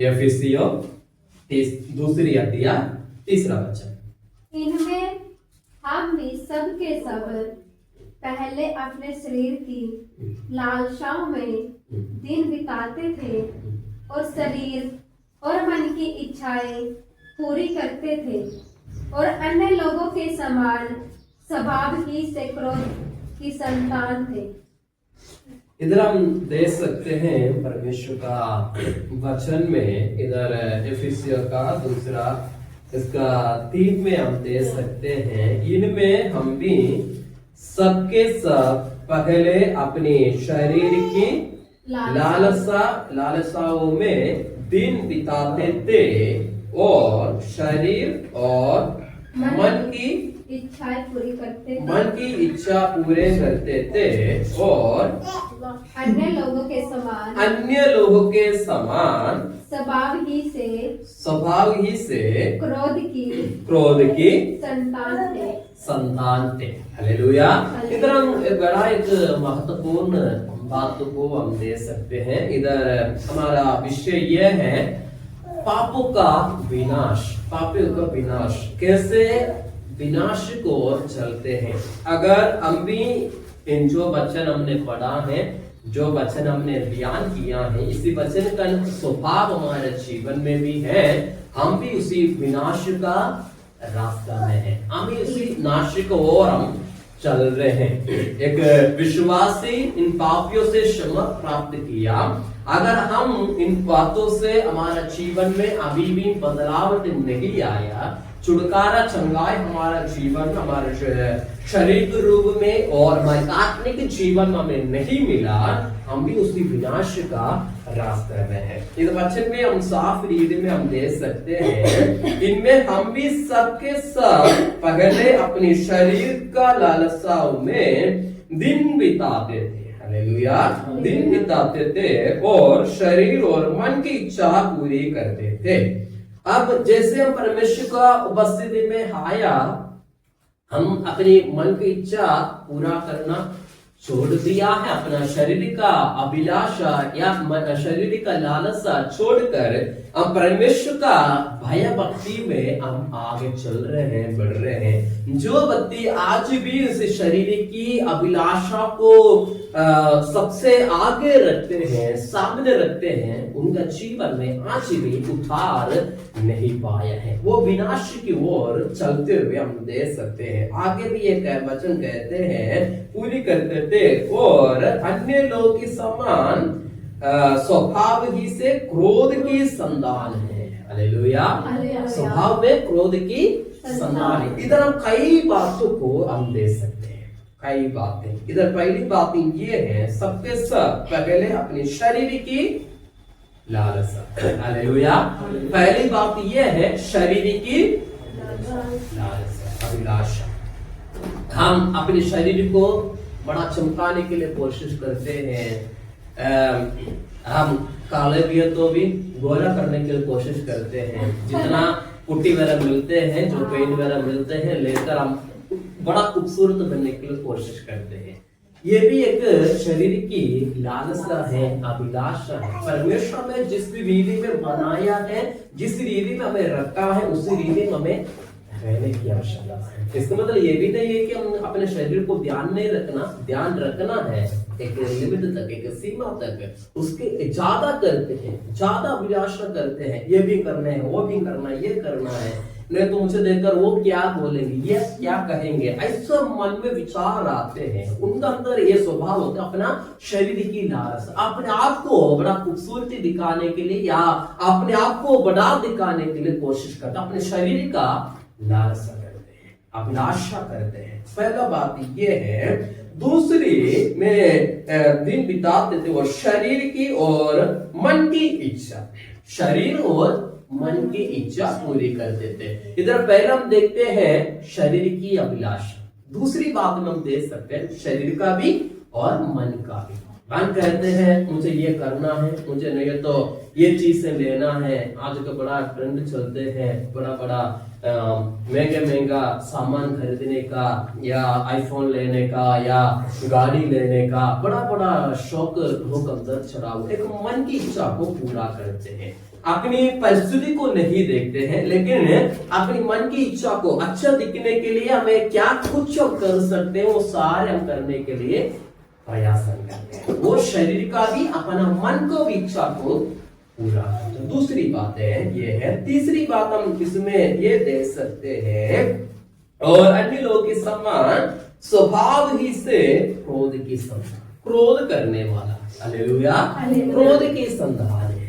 एफिसियों दूसरी अध्याय तीसरा वचन। इनमें हम भी सब के सब पहले अपने शरीर की लालसाओं में दिन बिताते थे और शरीर और मन की इच्छाएं पूरी करते थे और अन्य लोगों के समान स्वभाव ही से क्रोध की संतान थे। इधर हम देख सकते हैं परमेश्वर का वचन में, इधर एफिसियों का दूसरा इसका 3 में हम देख सकते हैं, इनमें हम भी सबके सब पहले अपने शरीर की लालसाओं में दिन बिताते थे और शरीर और मन की इच्छाएं पूरी करते थे, मन की इच्छा पूरे करते थे और अन्य लोगों के समान स्वभाव ही से क्रोध की संतान थे। हालेलुया। इधर हम बड़ा एक महत्वपूर्ण बात को हम दे सकते हैं। इधर हमारा विषय यह है पापों का विनाश कैसे विनाश को चलते हैं। अगर हम भी इन जो वचन हमने पढ़ा है, जो वचन हमने ध्यान किया है, इसी वचन का स्वभाव हमारे जीवन में भी है, हम भी उसी विनाश का रास्ता में है, हम भी उसी नाश को और हम चल रहे हैं। एक विश्वासी इन पापियों से क्षमा प्राप्त किया। अगर हम इन बातों से हमारा जीवन में अभी भी बदलाव नहीं आया, छुटकारा चंगाई हमारा जीवन, हमारे शरीर रूप में और हमारे आत्मिक जीवन में हमें नहीं मिला, हम भी उसी विनाश का रास्ते में है। इस वचन में हम साफ रीति में हम देख सकते हैं, इनमें हम भी सबके सब पहले अपने शरीर का लालसाओं में दिन बिताते थे। हालेलुया। दिन बिताते थे और शरीर और मन की इच्छा पूरी करते थे। अब जैसे हम परमेश्वर का उपस्थिति में आया, हम अपनी मन की इच्छा पूरा करना छोड़ दिया है, अपना शरीर का अभिलाषा या शरीर का लालसा छोड़कर हम परमेश्वर का भय भक्ति में हम आगे चल रहे हैं, बढ़ रहे हैं। जो व्यक्ति आज भी उस शरीर की अभिलाषा को सबसे आगे रखते हैं, सामने रखते हैं, उनका जीवन में आज भी उद्धार नहीं पाया है, वो विनाश की ओर चलते हुए हम देख सकते हैं। आगे भी एक वचन कहते हैं, पूरी करते थे और अन्य लोग के समान स्वभाव ही से क्रोध की संतान है। हालेलुया। स्वभाव में क्रोध की संतान है। इधर हम कई बातों को हम देख सकते हैं, कई बातें। इधर पहली बात ये है, सबके सब पहले अपने शरीर की लालसा। हालेलुया। पहली बात ये है शरीर की लालसा, अभिलाषा। हम अपने शरीर को बड़ा चमकाने के लिए कोशिश करते हैं। हम काले भी है तो भी गोरा करने के लिए कोशिश करते हैं। जितना पुट्टी वगैरह मिलते हैं, जो पेंट वगैरह मिलते हैं, लेकर हम बड़ा खूबसूरत बनने के लिए कोशिश करते हैं। ये भी एक शरीर की लालसा है, अभिलाषा है। परमेश्वर में जिस भी रीति में बनाया है, जिस रीति में हमें रखा है, उसी रीति में हमें रहने की आवश्यकता है। इसका मतलब ये भी नहीं है कि हम अपने शरीर को ध्यान रखना है एक लिमिट तक, एक सीमा तक। उसके ज्यादा करते हैं, ज्यादा अभिलाषा करते हैं, ये भी करना है, वो भी करना है, ये करना है, नहीं तो मुझे देखकर वो क्या बोलेंगे, ये क्या कहेंगे, ऐसा मन में विचार आते हैं। उनका अंदर ये स्वभाव होता है अपना शरीर की लालसा, अपने आप को बड़ा खूबसूरती दिखाने के लिए या अपने आप को बड़ा दिखाने के लिए कोशिश करते, अपने शरीर का लालसा करते हैं, अभिलाषा करते हैं। पहला बात ये है। दूसरी में दिन बिताते थे और शरीर की और मन की इच्छा, शरीर और मन की इच्छा पूरी करते थे। इधर पहले हम देखते हैं शरीर की अभिलाषा। दूसरी बात में हम देख सकते हैं शरीर का भी और मन का भी। हम कहते हैं मुझे ये करना है, मुझे नहीं तो ये चीज से लेना है। आज का बड़ा ट्रेंड चलते हैं, बड़ा महंगा सामान खरीदने का, या आईफोन लेने का, या गाड़ी लेने का बड़ा शौक लोग अंदर चढ़ा हुआ, एक मन की इच्छा को पूरा करते हैं। अपनी परिस्थिति को नहीं देखते हैं, लेकिन अपनी मन की इच्छा को अच्छा दिखने के लिए हमें क्या कुछ कर सकते हैं वो सारे हम करने के लिए प्रयास करते हैं। वो शरीर का भी अपना मन को भी इच्छा को पूरा करते हैं। दूसरी बात है ये है। तीसरी बात हम इसमें ये देख सकते हैं, और अन्य लोगों के समान स्वभाव ही से क्रोध की संतान, क्रोध करने वाला, हालेलुया, क्रोध की संतान है।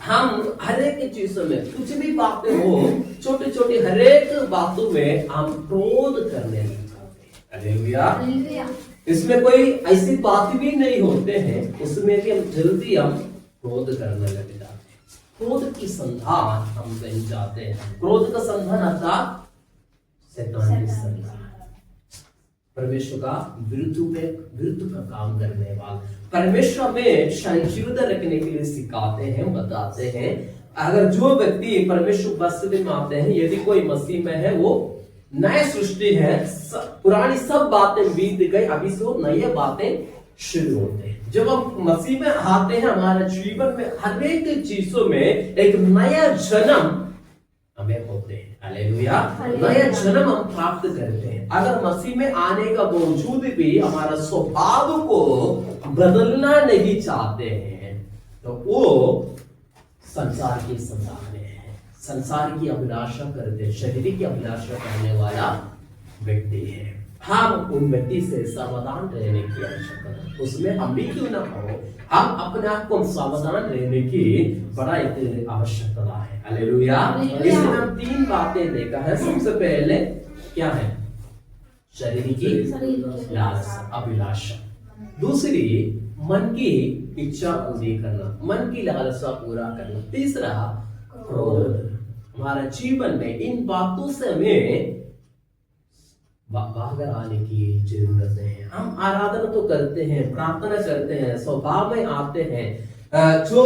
हम हर एक चीजों में कुछ भी बातें हो, छोटी छोटी हर एक बातों में हम क्रोध करने लग जाते हैं, हालेलुया। इसमें कोई ऐसी बात भी नहीं होते हैं, उसमें भी हम जल्दी हम क्रोध करने लग जाते हैं। क्रोध की संतान हम बन जाते हैं। क्रोध का संतान अर्थात शैतान की संतान, परमेश्वर का विरुद्ध का काम करने वाला। परमेश्वर में सहिष्णुता रखने के लिए सिखाते हैं, बताते हैं। अगर जो व्यक्ति परमेश्वर बस्ती में आते हैं, यदि कोई मसीह में है, वो नए सृष्टि है, पुरानी सब बातें बीत गई, अभी से वो नई बातें शुरू होते हैं। जब हम मसीह में आते हैं, हमारे जीवन में हर एक चीजों में एक नया जन्म हमें होते हैं, हालेलुया। नया जन्म हम प्राप्त करते हैं। अगर मसीह में आने का बावजूद भी हमारा स्वभाव को बदलना नहीं चाहते हैं, तो वो संसार की संतान है, संसार की अभिलाषा करते, शरीर की अभिलाषा करने वाला व्यक्ति है। हम उन व्यक्ति से सावधान रहने की आवश्यकता है। उसमें हम भी क्यों ना हो, हम अपने आप को सावधान रहने की बड़ा एक आवश्यकता है, हालेलुया। इसमें हम तीन बातें देखा है। सबसे पहले क्या है? शरीर की लालसा, अभिलाषा। दूसरी, मन की इच्छा पूरी करना, मन की लालसा पूरा करना। तीसरा, क्रोध। हमारा जीवन में इन बातों से हमें बाहर आने की जरूरत है। हम आराधना तो करते हैं, प्रार्थना करते हैं, स्वभाव में आते हैं, जो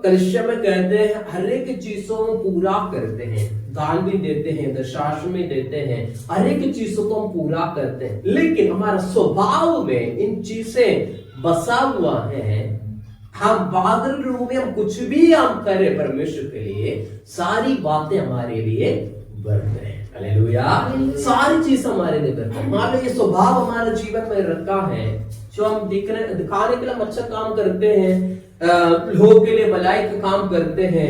कलिसिया में कहते हैं हर एक चीजों को पूरा करते हैं, दान भी देते हैं, दशांश में देते हैं, हर एक चीजों को हम पूरा करते हैं, लेकिन हमारा स्वभाव में इन चीजें बसा हुआ है। हम बादल रूप में हम कुछ भी हम करें परमेश्वर के लिए, सारी बातें हमारे लिए व्यर्थ है, हालेलुया। सारी चीज हमारे लिए व्यर्थ है। मान लो ये स्वभाव हमारे जीवन में रखा है, जो हम दिखाने के लिए हम अच्छा काम करते हैं, लोगों के लिए भलाई का काम करते हैं,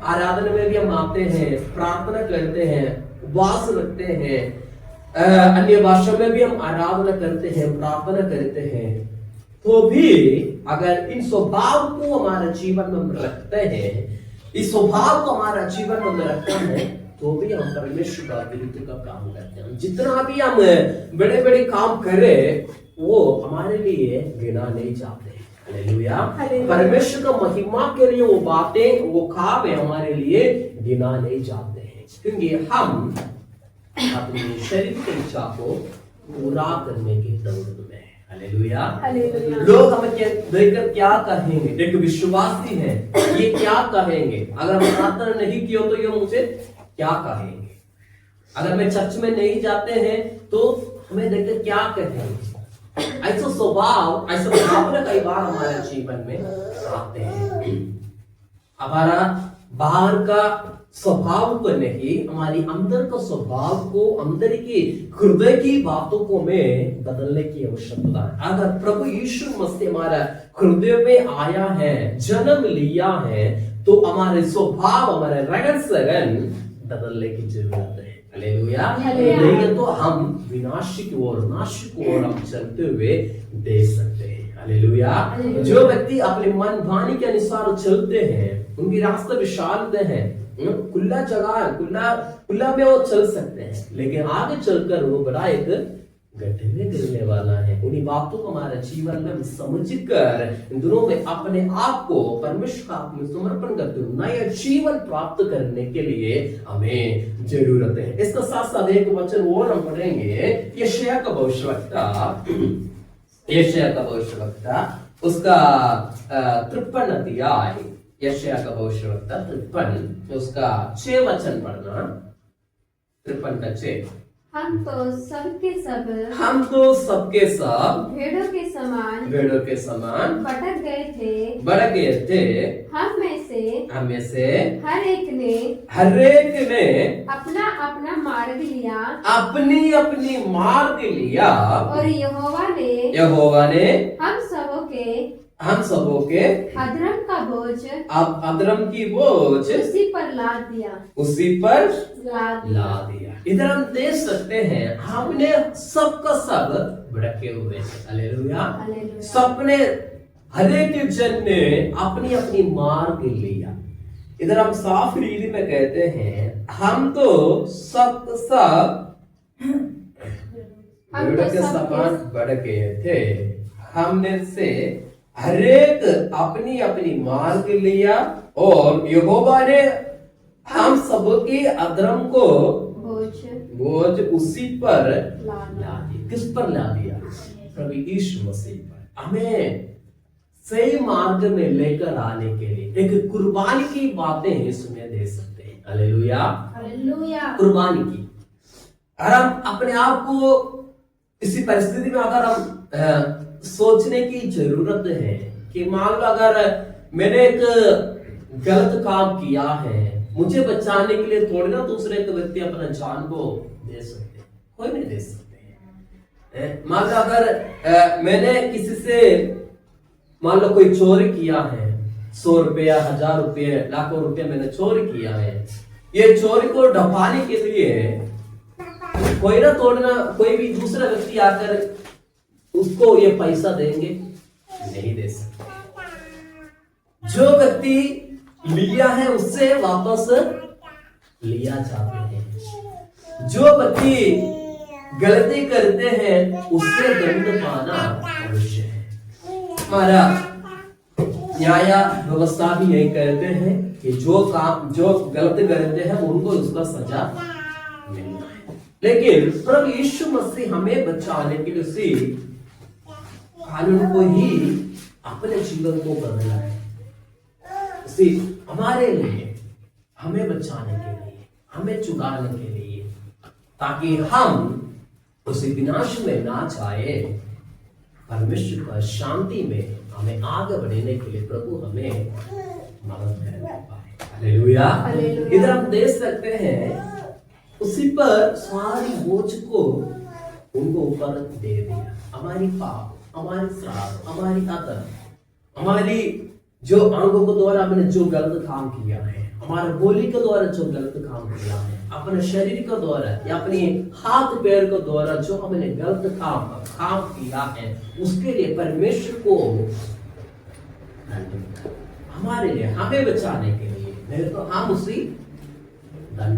आराधना में भी हम आते हैं, प्रार्थना करते हैं, उपवास रखते हैं, अन्य भाषा में भी हम आराधना करते हैं, प्रार्थना करते हैं, तो भी अगर इन स्वभाव को हमारे जीवन में हम रखते हैं, इस स्वभाव को हमारा जीवन में रखते हैं, तो भी हम परमेश्वर का विरुद्ध का काम करते हैं। जितना भी हम बड़े बड़े काम करें, वो हमारे लिए गिना नहीं जाते, हालेलुया। परमेश्वर का महिमा के लिए वो बातें, वो काम हमारे लिए गिना नहीं जाते हैं, क्योंकि हम अपने शरीर की इच्छा को पूरा करने की दौड़ में है, हालेलुया। लोग हमें देखकर क्या कहेंगे? एक विश्वासी है, ये क्या कहेंगे? अगर हम प्रार्थना नहीं किया तो ये मुझे क्या कहेंगे? अगर मैं चर्च में नहीं जाते हैं तो हमें देखकर क्या कहेंगे? ऐसा स्वभाव, ऐसा भावना कई बार हमारे जीवन में आते हैं। हमारा बाहर का स्वभाव को नहीं, हमारी अंदर का स्वभाव को, अंदर की हृदय की बातों को में बदलने की आवश्यकता है। अगर प्रभु यीशु मसीह हमारा हृदय में आया है, जन्म लिया है, तो हमारे स्वभाव, हमारे रहन सहन बदलने की जरूरत है, हालेलुया। नहीं तो हम विनाश की ओर, नाश की ओर हम चलते हुए देख सकते हैं, हालेलुया। जो व्यक्ति अपने मन वाणी के अनुसार चलते हैं, उनकी रास्ता विशाल है, खुला जगह, खुला में वो चल सकते हैं, लेकिन आगे चलकर वो बड़ा एक गड्ढे में गिरने वाला है। उन्हीं बातों को हमारे जीवन में समझकर इन दिनों में अपने आप को परमेश्वर का में समर्पण करते हुए नया जीवन प्राप्त करने के लिए हमें जरूरत है। इसका साथ साथ एक वचन और हम पढ़ेंगे, यशायाह का भविष्यवक्ता उसका 53 अध्याय, यशायाह का भविष्यवक्ता 53 उसका 6 वचन पढ़ना, 53 का 6। हम तो सबके सब भेड़ों के समान भटक भटक गए थे। हम हम में से हम में से हर एक ने अपना अपना मार्ग लिया अपनी अपनी मार्ग लिया और यहोवा ने हम सबों के अधर्म का बोझ अब अधर्म की बोझ उसी पर लाद दिया। इधर हम देख सकते हैं हमने सबका सब भड़के हुए हैं। हालेलुया। सबने हर एक जन ने अपनी अपनी मार्ग लिया। इधर हम साफ रीति में कहते हैं हम तो सब के समान भड़के थे। हमने से हर एक अपनी अपनी मार्ग लिया और यहोवा ने हम सबके अधर्म को बोझ उसी पर ला दिया। किस पर ला दिया? प्रभु यीशु मसीह पर। हमें सही मार्ग में लेकर आने के लिए एक कुर्बानी की बातें हैं, सुने दे सकते हैं। हालेलुया, कुर्बानी की। अगर हम अपने आप को इसी परिस्थिति में अगर हम सोचने की जरूरत है कि मान लो अगर मैंने एक गलत काम किया है, मुझे बचाने के लिए थोड़ी ना दूसरे के व्यक्ति अपना जान को दे सकते, कोई नहीं दे सकते। मान लो अगर मैंने किसी से मान लो कोई चोरी किया है, 100 रुपया 1000 रुपये लाखों रुपये मैंने चोरी किया है, ये चोरी को ढपाने के लिए कोई ना थोड़ी ना कोई भी दूसरा व्यक्ति आकर उसको ये पैसा देंगे, नहीं दे सकते। जो व्यक्ति लिया है उससे वापस लिया जाता है। जो व्यक्ति गलती करते हैं उससे दंड पाना अवश्य है। हमारा न्याय व्यवस्था भी यही कहते हैं कि जो गलती करते हैं उनको उसका सजा मिलना है। लेकिन प्रभु यीशु मसीह हमें बचाने के लिए उसी कानून को ही अपने जीवन को बदला है। उसी हमारे लिए, हमें बचाने के लिए, हमें चुकाने के लिए, ताकि हम उसी विनाश में ना जाए, परमेश्वर का शांति में हमें आगे बढ़ने के लिए प्रभु हमें मदद करे। हालेलुया। इधर हम देख सकते हैं उसी पर सारी बोझ को उनको ऊपर दे दिया। हमारी पाप, हमारी श्राप, हमारी आदत, हमारी जो अंगों के द्वारा हमने जो गलत काम किया है, हमारे बोली के द्वारा जो गलत काम किया है, अपने शरीर के द्वारा या अपने हाथ पैर के द्वारा जो हमने गलत काम किया है, उसके लिए परमेश्वर को हमारे लिए, हमें बचाने के लिए, नहीं तो हम उसी दंड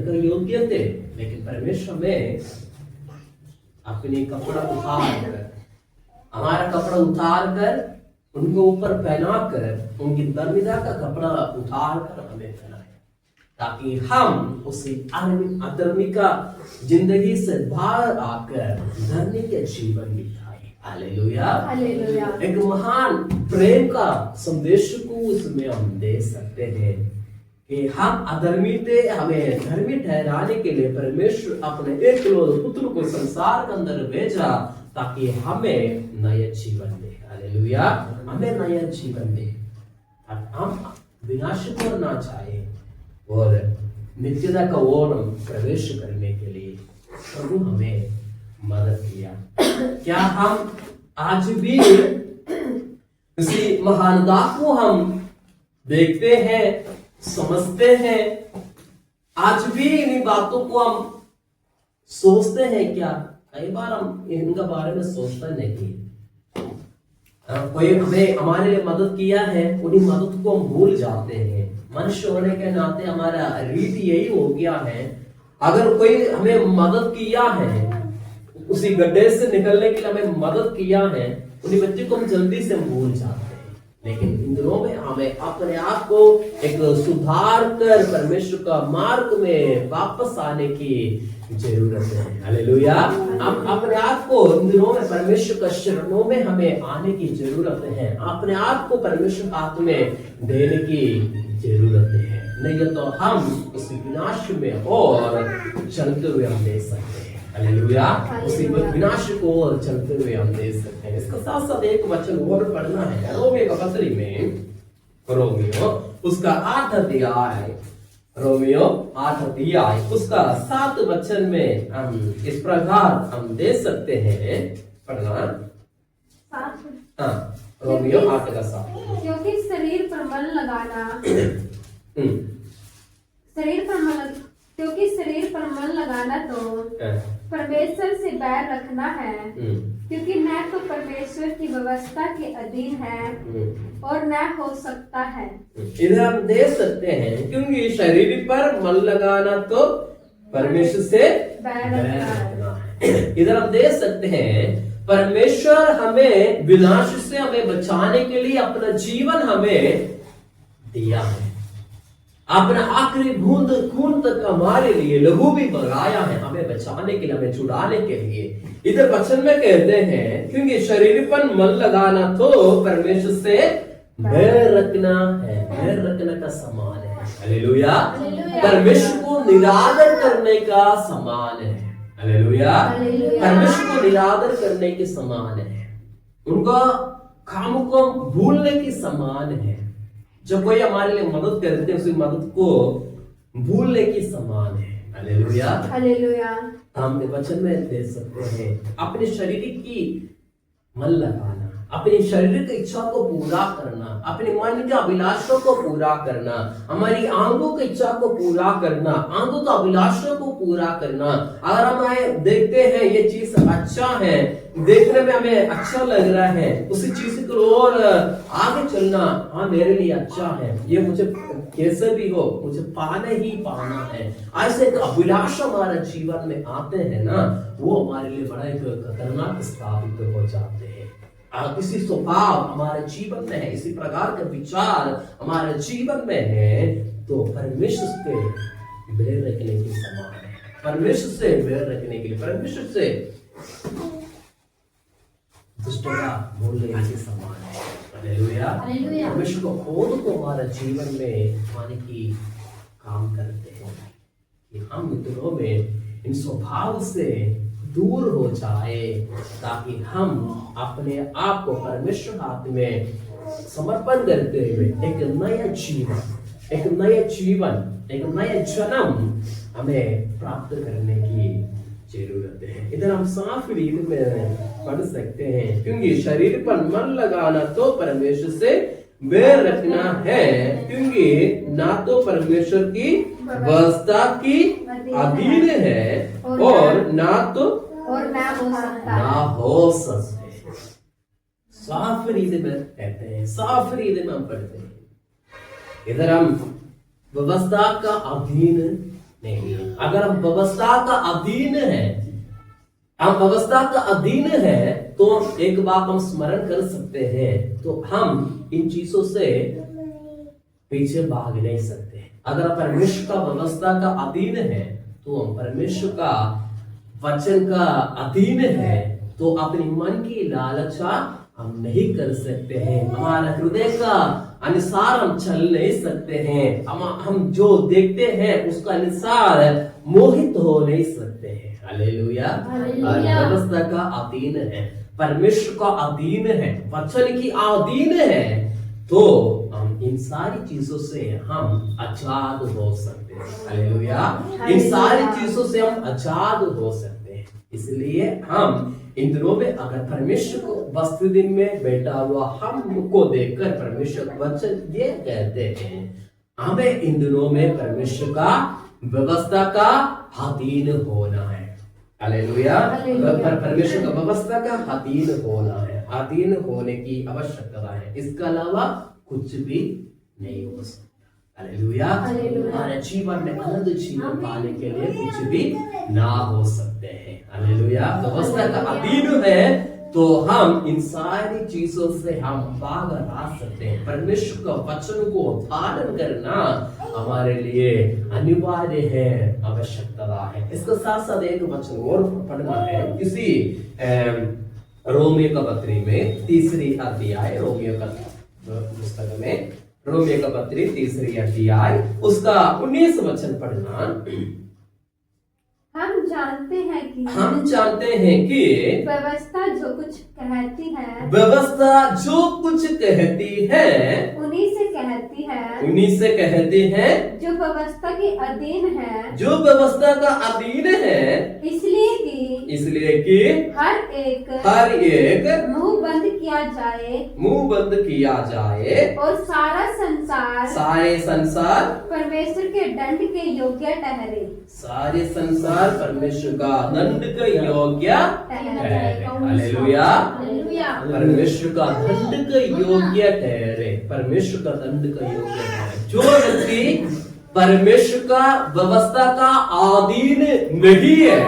का योग्य थे। लेकिन परमेश्वर में अपने कपड़ा उतार कर, हमारा कपड़ा उतार कर उनके ऊपर पहना कर, उनकी धर्मिता का कपड़ा उतार कर हमें पहनाया, ताकि हम उसी अधर्मी का जिंदगी से बाहर आकर धर्मी के जीवन बिताए। हालेलुया। एक महान प्रेम का संदेश को उसमें हम दे सकते हैं कि हम अधर्मी थे, हमें धर्मी ठहराने के लिए परमेश्वर अपने एकलौते पुत्र को संसार के अंदर भेजा ताकि हमें नया जीवन दे। हालेलुया। हमें नया जीवन दे, हम विनाश को ना चाहे और नित्यता का ओर प्रवेश करने के लिए प्रभु हमें मदद किया। क्या हम आज भी इसी महानता को हम देखते हैं, समझते हैं? आज भी इन बातों को हम सोचते हैं क्या? कई बार हम इनका बारे में सोचते नहीं। कोई हमें हमारे लिए मदद किया है, उन्हीं मदद को हम भूल जाते हैं। मनुष्य होने के नाते हमारा रीति यही हो गया है, अगर कोई हमें मदद किया है, उसी गड्ढे से निकलने के लिए हमें मदद किया है, उन्हीं बच्चे को हम जल्दी से भूल जाते हैं। लेकिन इन दिनों में हमें अपने आप को एक सुधार कर परमेश्वर का मार्ग में वापस आने की जरूरत है। हालेलुया। हम अपने आप को इन दिनों में परमेश्वर का शरणों में हमें आने की जरूरत है। अपने आप को परमेश्वर हाथ में देने की जरूरत है, नहीं तो हम उस विनाश में और चलते हुए हम देख सकते हैं। हालेलुया। उसी विनाश को और चलते हुए हम देख सकते हैं। इसका साथ साथ एक वचन और पढ़ना है, रोमी का पत्री में रोमियो उसका 8 अध्याय, रोमियो 8 अध्याय उसका 7 वचन में हम इस प्रकार हम दे सकते हैं पढ़ना। हाँ, रोमियो 8 का 7। क्योंकि शरीर पर मन लगाना क्योंकि शरीर पर मन लगाना तो परमेश्वर से बैर रखना है, क्योंकि न तो परमेश्वर की व्यवस्था के अधीन है और न हो सकता है। इधर हम देख सकते हैं क्योंकि शरीर पर मन लगाना तो परमेश्वर से बैर रखना है। इधर हम देख सकते हैं परमेश्वर हमें विनाश से हमें बचाने के लिए अपना जीवन हमें दिया है, अपना आखिरी बूंद खून तक हमारे लिए लहू भी बगाया है, हमें बचाने के लिए, हमें छुड़ाने के लिए। इधर वचन में कहते हैं क्योंकि शरीर पर मन लगाना तो परमेश्वर से बैर रखना है, बैर रखने का समान है। हालेलुया, परमेश्वर को निरादर करने का समान है। हालेलुया, परमेश्वर को निरादर करने के समान है, उनका काम को भूलने के समान है। जब कोई हमारे लिए मदद करते हैं, उसकी मदद को भूलने की समान है। Hallelujah, hallelujah. हम वचन में देख सकते हैं अपने शरीर की मन लगाना, अपने शरीर की इच्छा को पूरा करना, अपने मन के अभिलाषों को पूरा करना, हमारी आंखों की इच्छा को पूरा करना, आंखों के अभिलाषों को पूरा करना। अगर हम देखते हैं ये चीज अच्छा है, देखने में हमें अच्छा लग रहा है, उसी चीज की ओर आगे चलना, हाँ मेरे लिए अच्छा है, ये मुझे कैसे भी हो मुझे पाना ही पाना है, ऐसे अभिलाष हमारे जीवन में आते हैं ना, वो हमारे लिए बड़ा एक खतरनाक स्थापित हो जाते हैं। किसी स्वभाव हमारे जीवन में है, इसी प्रकार के विचार हमारे जीवन में है, तो परमेश्वर से बैर रखने के समान है। परमेश्वर से बैर रखने के लिए, परमेश्वर से दुष्टता बोलने के समान है। हालेलुया, परमेश्वर को खुद को हमारे जीवन में पाने की काम करते हैं कि हम मित्रों में इन स्वभाव से दूर हो जाए, ताकि हम अपने आप को परमेश्वर हाथ में समर्पण करते हुए एक नया जीवन, एक नया जन्म हमें प्राप्त करने की जरूरत है। इधर हम साफ रीत में पढ़ सकते हैं क्योंकि शरीर पर मन लगाना तो परमेश्वर से बैर रखना है, क्योंकि ना तो परमेश्वर की व्यवस्था की अधीन है और ना हो सकते। साफ रीत में कहते हैं, साफ रीत में हम पढ़ते हैं। इधर हम व्यवस्था का अधीन नहीं है। अगर हम व्यवस्था का अधीन है, हम व्यवस्था का अधीन है, तो एक बात हम स्मरण कर सकते हैं, तो हम इन चीजों से पीछे भाग नहीं सकते। अगर परमेश्वर का व्यवस्था का अधीन है, तो हम परमेश्वर का वचन का अधीन है, तो अपनी मन की लालसा हम नहीं कर सकते हैं, हमारा हृदय का अनुसार हम चल नहीं सकते हैं, हम जो देखते हैं उसका अनुसार मोहित हो नहीं सकते हैं। हालेलुया, व्यवस्था का अधीन है, परमेश्वर का अधीन है, वचन की अधीन है, तो हम इन सारी चीजों से हम आजाद हो सकते हैं। हालेलुया, इन सारी चीजों से हम आजाद हो सकते हैं। इसलिए हम इन दिनों में अगर परमेश्वर को वस्त्र दिन में बैठा हुआ हमको देखकर परमेश्वर वचन ये कहते हैं, हमें इन दिनों में परमेश्वर का व्यवस्था का अधीन होना है। हालेलुया, परमेश्वर का व्यवस्था का अधीन होना है, अधीन होने की आवश्यकता है, इसके अलावा कुछ भी नहीं हो सकता। हालेलुया, हमारे जीवन में अनंत जीवन पाने के लिए कुछ भी ना हो सकते हैं। हालेलुया, व्यवस्था का अधीन है तो हम इन सारी चीजों से हम बाहर आ सकते हैं। परमेश्वर का वचन को धारण करना हमारे लिए अनिवार्य है, आवश्यकता है। इसके साथ साथ एक वचन और पढ़ना है, किसी रोमियो का पत्री में 3 अध्याय, रोमियो का पुस्तक में रोमियो का पत्री 3 अध्याय उसका 19 वचन पढ़ना। हम जानते हैं कि व्यवस्था जो कुछ कहती है उन्हीं से कहती है, उन्हीं से कहते हैं जो व्यवस्था के अधीन है, जो व्यवस्था का अधीन है, इसलिए कि हर एक मुंह बंद किया जाए और सारे संसार परमेश्वर के दंड के योग्य ठहरे। सारे संसार परमेश्वर का दंड के योग्य ठहरे। हालेलुया। परमेश्वर का दंड के योग्य ठहरे। परमेश्वर का दंड का योग्य ठहरे। जो व्यक्ति परमेश्वर का व्यवस्था का अधीन नहीं है,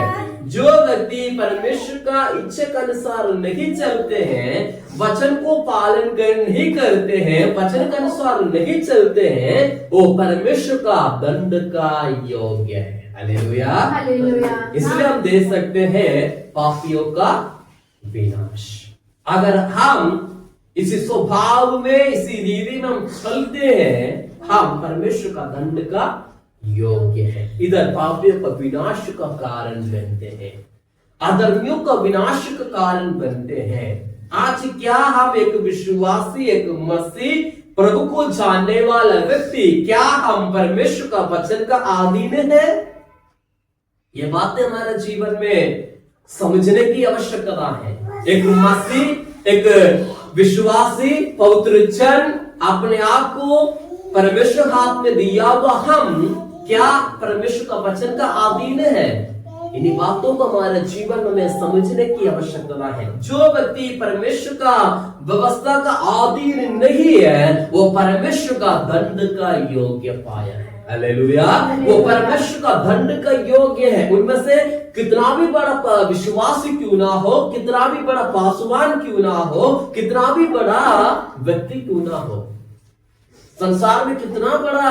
जो व्यक्ति परमेश्वर का इच्छा के अनुसार नहीं चलते हैं, वचन को पालन नहीं करते हैं, वचन के अनुसार नहीं चलते हैं, वो परमेश्वर का दंड का योग्य है। हालेलुया। इसलिए हम देख सकते हैं पापियों का विनाश। अगर हम इसी स्वभाव में, इसी रीति में हम चलते हैं, हम परमेश्वर का दंड का योग्य है। इधर पापियों का विनाश का कारण बनते हैं, अधर्मियों का विनाश का कारण बनते हैं। आज क्या हम एक विश्वासी, एक मसीह, प्रभु को जानने वाला व्यक्ति, क्या हम परमेश्वर का वचन का अधीन है? ये बातें हमारे जीवन में समझने की आवश्यकता है। एक मसीह, एक विश्वासी, पवित्र जन अपने आप को परमेश्वर हाथ में दिया हुआ हम क्या परमेश्वर का वचन का अधीन है? इन्हीं बातों को हमारे जीवन में समझने की आवश्यकता है। जो व्यक्ति परमेश्वर का व्यवस्था का अधीन नहीं है, वो परमेश्वर का दंड का योग्य पाया है। हालेलुया। वो परमेश्वर का दंड का योग्य है। उनमें से कितना भी बड़ा विश्वासी क्यों ना हो, कितना भी बड़ा पासवान क्यों ना हो, कितना भी बड़ा व्यक्ति क्यों ना हो, संसार में कितना बड़ा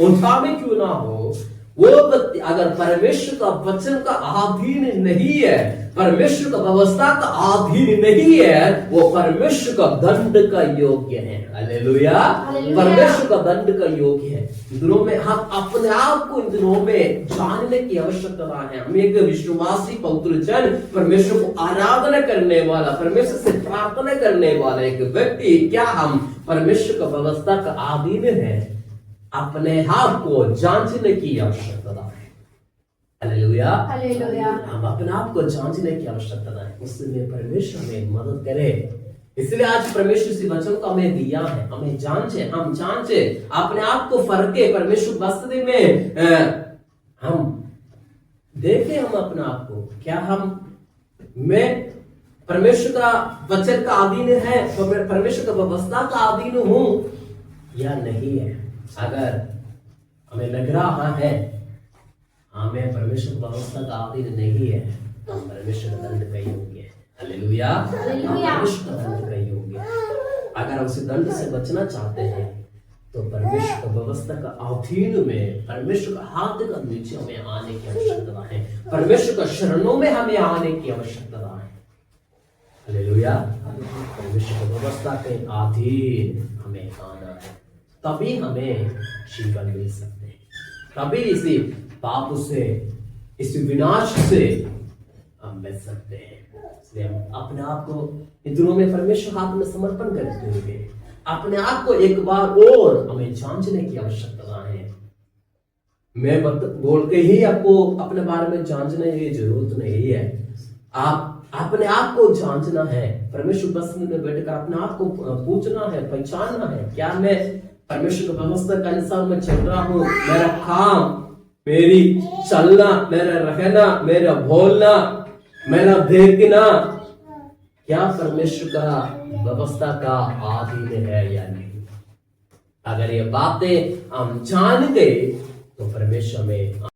उठा में क्यों ना हो, वो व्यक्ति अगर परमेश्वर का वचन का अधीन नहीं है, परमेश्वर का व्यवस्था का अधीन नहीं है, वो परमेश्वर का दंड का योग्य है। हालेलुया। परमेश्वर का दंड का योग्य है। इन दिनों में हम अपने आप को इन दिनों में जानने की आवश्यकता है। हम एक विश्वासी, पवित्र जन, परमेश्वर को आराधना करने वाला, परमेश्वर से प्रार्थना करने वाला एक व्यक्ति, क्या हम परमेश्वर का व्यवस्था का अधीन है? अपने आप को जांचने की आवश्यकता है। हालेलुया। हम अपने आप को जांचने की आवश्यकता है। उसमें परमेश्वर हमें मदद करे। इसलिए आज परमेश्वर से वचन को हमें दिया है, हमें जांचे, हम जांचे, अपने आप को फरके, परमेश्वर वास्तव में हम देखें हम अपने आप को, क्या मैं परमेश्वर का वचन का अधीन है, परमेश्वर का व्यवस्था का अधीन हूं या नहीं है? अगर हमें लग रहा है हमें परमेश्वर की व्यवस्था का अधीन नहीं है, तो हम परमेश्वर का दंड का योग्य है। हालेलुया। परमेश्वर का दंड का योग्य है। अगर हम उस दंड से बचना चाहते हैं, तो परमेश्वर का व्यवस्था का अधीन में, परमेश्वर का हाथ का नीचे हमें आने की आवश्यकता है। परमेश्वर का शरणों में हमें आने की आवश्यकता है। हालेलुया। परमेश्वर का व्यवस्था के अधीन हमें आना है, तभी हमें जीवन मिल सकते हैं, तभी इसी पाप से, इस विनाश से हम बच सकते हैं। इसलिए हम अपने आप को इन दिनों में परमेश्वर हाथ में समर्पण करते हुए अपने आप को एक बार और हमें जांचने की आवश्यकता है। मैं बोल के ही आपको अपने बारे में जांचने की जरूरत नहीं है। आप अपने आप को जांचना है। परमेश्वर बस में बैठकर अपने आप को पूछना है, पहचानना है, क्या मैं परमेश्वर की व्यवस्था के अनुसार मैं चल रहा हूँ? मेरा काम, मेरी चलना, मेरा रहना, मेरा बोलना, मेरा देखना, क्या परमेश्वर का व्यवस्था का अधीन है या नहीं? अगर ये बातें हम जान गए, तो परमेश्वर में